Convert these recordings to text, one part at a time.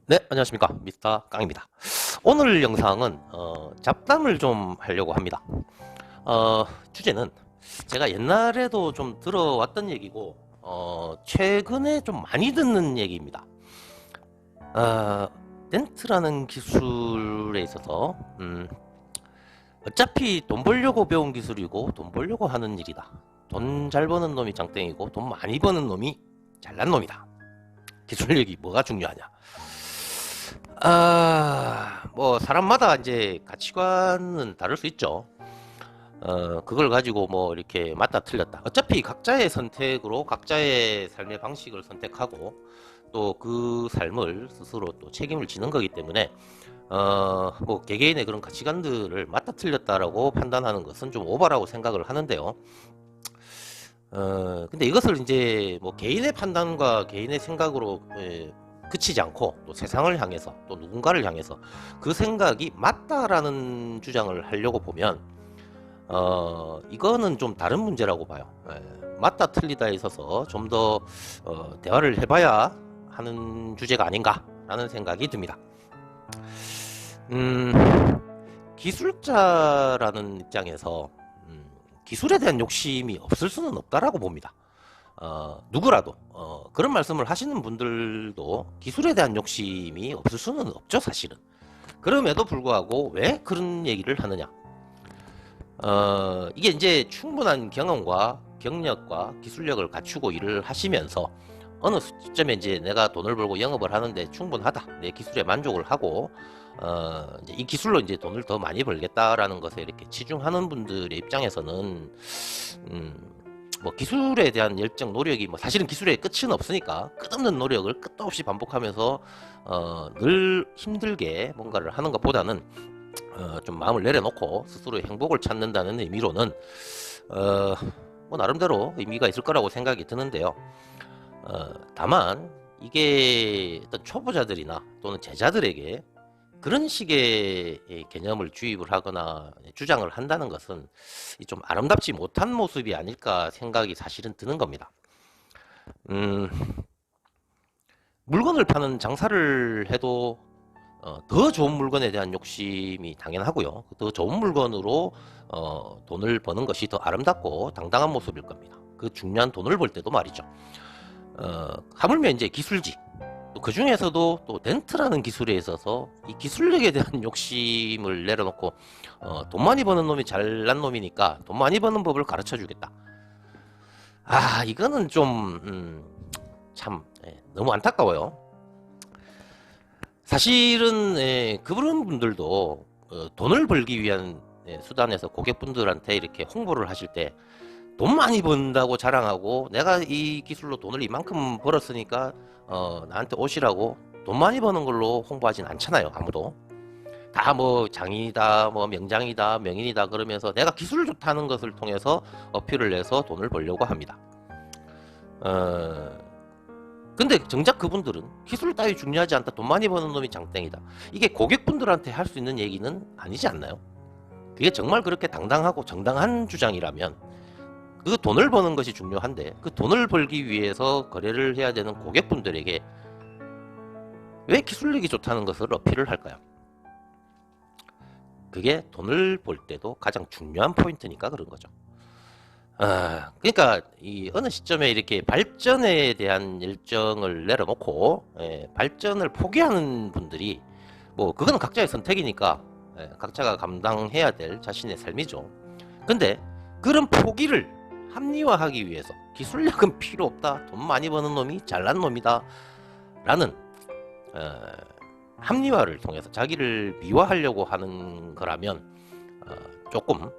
네, 안녕하십니까. 미스터 깡입니다. 오늘 영상은 잡담을 좀 하려고 합니다. 주제는 제가 옛날에도 좀 들어왔던 얘기고 최근에 좀 많이 듣는 얘기입니다. 덴트라는 기술에 있어서 어차피 돈 벌려고 배운 기술이고 돈 벌려고 하는 일이다. 돈 잘 버는 놈이 장땡이고 돈 많이 버는 놈이 잘난 놈이다. 기술력이 뭐가 중요하냐? 뭐 사람마다 이제 가치관은 다를 수 있죠. 그걸 가지고 뭐 이렇게 맞다 틀렸다. 어차피 각자의 선택으로 각자의 삶의 방식을 선택하고 또 그 삶을 스스로 또 책임을 지는 거기 때문에 뭐 개개인의 그런 가치관들을 맞다 틀렸다라고 판단하는 것은 좀 오바라고 생각을 하는데요. 근데 이것을 이제 뭐 개인의 판단과 개인의 생각으로 그치지 않고 또 세상을 향해서 또 누군가를 향해서 그 생각이 맞다라는 주장을 하려고 보면 이거는 좀 다른 문제라고 봐요. 맞다 틀리다에 있어서 좀 더 대화를 해봐야 하는 주제가 아닌가라는 생각이 듭니다. 기술자라는 입장에서 기술에 대한 욕심이 없을 수는 없다라고 봅니다. 누구라도 그런 말씀을 하시는 분들도 기술에 대한 욕심이 없을 수는 없죠, 사실은. 그럼에도 불구하고 왜 그런 얘기를 하느냐? 이게 이제 충분한 경험과 경력과 기술력을 갖추고 일을 하시면서 어느 시점에 이제 내가 돈을 벌고 영업을 하는데 충분하다, 내 기술에 만족을 하고 이제 이 기술로 이제 돈을 더 많이 벌겠다라는 것에 이렇게 치중하는 분들의 입장에서는 뭐 기술에 대한 열정, 노력이 뭐 사실은 기술의 끝은 없으니까 끝없는 노력을 끝도 없이 반복하면서 늘 힘들게 뭔가를 하는 것보다는 좀 마음을 내려놓고 스스로의 행복을 찾는다는 의미로는 뭐 나름대로 의미가 있을 거라고 생각이 드는데요. 다만 이게 어떤 초보자들이나 또는 제자들에게 그런 식의 개념을 주입을 하거나 주장을 한다는 것은 좀 아름답지 못한 모습이 아닐까 생각이 사실은 드는 겁니다. 물건을 파는 장사를 해도 더 좋은 물건에 대한 욕심이 당연하고요. 더 좋은 물건으로 돈을 버는 것이 더 아름답고 당당한 모습일 겁니다. 그 중요한 돈을 벌 때도 말이죠. 하물며 이제 기술직, 또 그 중에서도 또 덴트라는 기술에 있어서 이 기술력에 대한 욕심을 내려놓고 돈 많이 버는 놈이 잘난 놈이니까 돈 많이 버는 법을 가르쳐 주겠다. 이거는 좀 참 너무 안타까워요. 사실은 그런 분들도 돈을 벌기 위한 수단에서 고객분들한테 이렇게 홍보를 하실 때 돈 많이 번다고 자랑하고 내가 이 기술로 돈을 이만큼 벌었으니까 나한테 오시라고 돈 많이 버는 걸로 홍보하진 않잖아요. 아무도. 다 뭐 장인이다, 뭐 명장이다, 명인이다 그러면서 내가 기술 좋다는 것을 통해서 어필을 해서 돈을 벌려고 합니다. 근데 정작 그분들은 기술 따위 중요하지 않다, 돈 많이 버는 놈이 장땡이다, 이게 고객분들한테 할 수 있는 얘기는 아니지 않나요? 그게 정말 그렇게 당당하고 정당한 주장이라면 그 돈을 버는 것이 중요한데 그 돈을 벌기 위해서 거래를 해야 되는 고객분들에게 왜 기술력이 좋다는 것을 어필을 할까요? 그게 돈을 벌 때도 가장 중요한 포인트니까 그런 거죠. 그러니까 이 어느 시점에 이렇게 발전에 대한 열정을 내려놓고 발전을 포기하는 분들이 뭐 그거는 각자의 선택이니까 각자가 감당해야 될 자신의 삶이죠. 근데 그런 포기를 합리화하기 위해서 기술력은 필요 없다, 돈 많이 버는 놈이 잘난 놈이다 라는 합리화를 통해서 자기를 미화하려고 하는 거라면 조금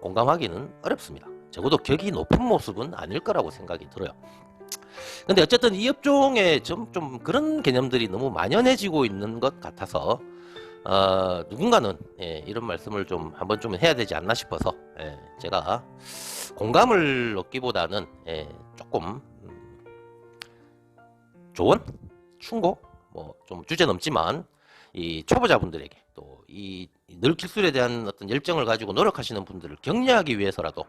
공감하기는 어렵습니다. 적어도 격이 높은 모습은 아닐 거라고 생각이 들어요. 근데 어쨌든 이 업종에 좀 그런 개념들이 너무 만연해지고 있는 것 같아서 누군가는 이런 말씀을 좀 한번 좀 해야 되지 않나 싶어서 제가 공감을 얻기보다는 조금 조언, 충고, 뭐 좀 주제 넘지만 이 초보자분들에게 또 이 늘 기술에 대한 어떤 열정을 가지고 노력하시는 분들을 격려하기 위해서라도,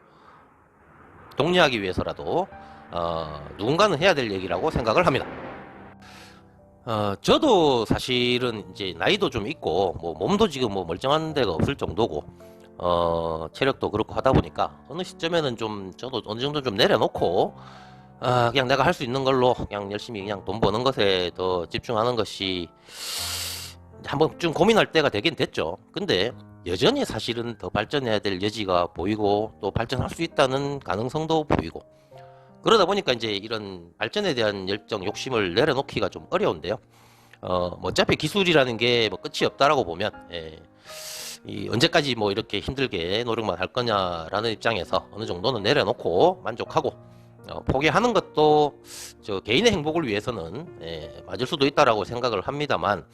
독려하기 위해서라도 누군가는 해야 될 얘기라고 생각을 합니다. 저도 사실은 이제 나이도 좀 있고, 뭐, 몸도 지금 뭐 멀쩡한 데가 없을 정도고, 체력도 그렇고 하다 보니까, 어느 시점에는 좀, 저도 어느 정도 좀 내려놓고, 그냥 내가 할 수 있는 걸로, 그냥 열심히 그냥 돈 버는 것에 더 집중하는 것이, 한번 좀 고민할 때가 되긴 됐죠. 근데, 여전히 사실은 더 발전해야 될 여지가 보이고, 또 발전할 수 있다는 가능성도 보이고, 그러다 보니까 이제 이런 발전에 대한 열정, 욕심을 내려놓기가 좀 어려운데요. 뭐 어차피 기술이라는 게 뭐 끝이 없다라고 보면, 언제까지 뭐 이렇게 힘들게 노력만 할 거냐라는 입장에서 어느 정도는 내려놓고 만족하고, 포기하는 것도 저 개인의 행복을 위해서는 맞을 수도 있다라고 생각을 합니다만,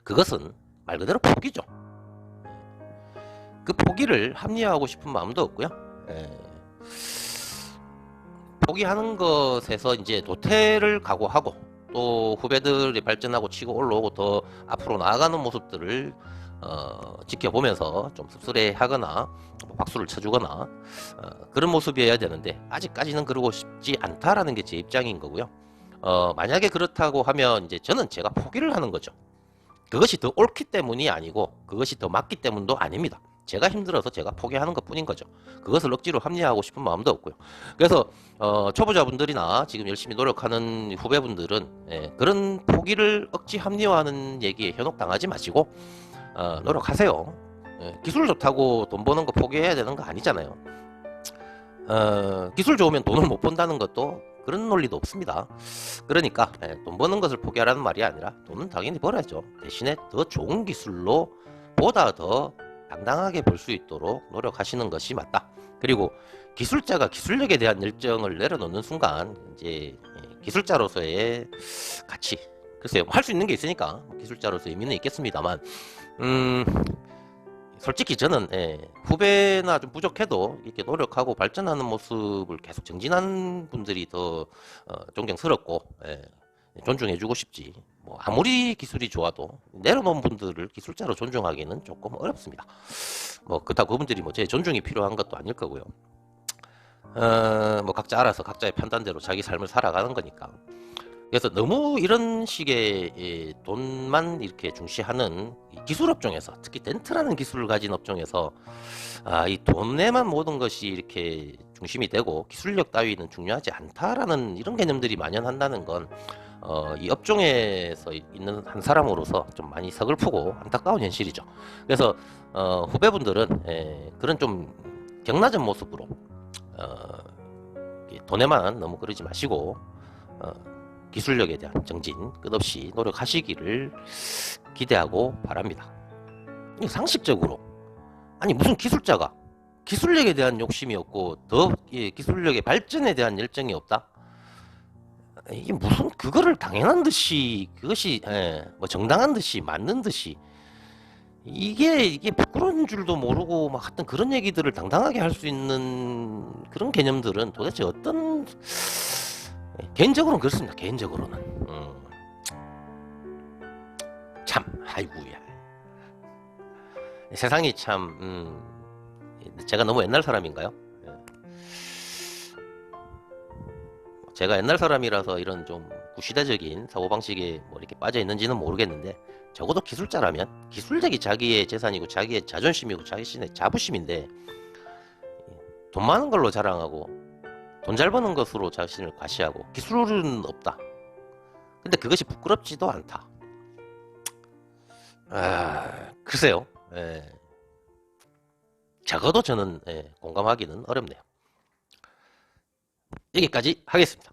그것은 말 그대로 포기죠. 그 포기를 합리화하고 싶은 마음도 없고요. 예, 포기하는 것에서 이제 도태를 각오하고, 또 후배들이 발전하고 치고 올라오고 더 앞으로 나아가는 모습들을 지켜보면서 좀 씁쓸해하거나 뭐 박수를 쳐주거나 그런 모습이어야 되는데, 아직까지는 그러고 싶지 않다라는 게 제 입장인 거고요. 만약에 그렇다고 하면 이제 저는 제가 포기를 하는 거죠. 그것이 더 옳기 때문이 아니고, 그것이 더 맞기 때문도 아닙니다. 제가 힘들어서 제가 포기하는 것 뿐인 거죠. 그것을 억지로 합리화하고 싶은 마음도 없고요. 그래서 초보자분들이나 지금 열심히 노력하는 후배분들은 그런 포기를 억지 합리화하는 얘기에 현혹당하지 마시고 노력하세요. 기술 좋다고 돈 버는 거 포기해야 되는 거 아니잖아요. 기술 좋으면 돈을 못 번다는 것도 그런 논리도 없습니다. 그러니까 돈 버는 것을 포기하라는 말이 아니라, 돈은 당연히 벌어야죠. 대신에 더 좋은 기술로 보다 더 당당하게 벌 수 있도록 노력하시는 것이 맞다. 그리고 기술자가 기술력에 대한 열정을 내려놓는 순간, 이제 기술자로서의 가치, 글쎄요, 할 수 있는 게 있으니까 기술자로서 의미는 있겠습니다만, 솔직히 저는 후배나 좀 부족해도 이렇게 노력하고 발전하는 모습을 계속 정진하는 분들이 더 존경스럽고 존중해주고 싶지, 뭐 아무리 기술이 좋아도 내려놓은 분들을 기술자로 존중하기는 조금 어렵습니다. 뭐 그렇다고 그분들이 뭐 제 존중이 필요한 것도 아닐 거고요. 뭐 각자 알아서 각자의 판단대로 자기 삶을 살아가는 거니까. 그래서 너무 이런 식의 돈만 이렇게 중시하는 기술 업종에서, 특히 덴트라는 기술을 가진 업종에서 이 돈에만 모든 것이 이렇게 중심이 되고 기술력 따위는 중요하지 않다라는 이런 개념들이 만연한다는 건 이 업종에서 있는 한 사람으로서 좀 많이 서글프고 안타까운 현실이죠. 그래서 후배분들은 그런 좀 경나전 모습으로 돈에만 너무 그러지 마시고 기술력에 대한 정진 끝없이 노력하시기를 기대하고 바랍니다. 상식적으로, 아니 무슨 기술자가 기술력에 대한 욕심이 없고 더 기술력의 발전에 대한 열정이 없다? 이게 무슨 그거를 당연한 듯이, 그것이 뭐 정당한 듯이 맞는 듯이, 이게 부끄러운 줄도 모르고 막 하여튼 그런 얘기들을 당당하게 할 수 있는 그런 개념들은 도대체 어떤, 개인적으로는 그렇습니다. 개인적으로는 참 아이고야, 세상이 참 제가 너무 옛날 사람인가요? 제가 옛날 사람이라서 이런 좀 구시대적인 사고방식에 뭐 이렇게 빠져 있는지는 모르겠는데, 적어도 기술자라면 기술력이 자기의 재산이고 자기의 자존심이고 자신의 자부심인데, 돈 많은 걸로 자랑하고 돈 잘 버는 것으로 자신을 과시하고 기술은 없다. 근데 그것이 부끄럽지도 않다. 글쎄요. 적어도 저는 공감하기는 어렵네요. 여기까지 하겠습니다.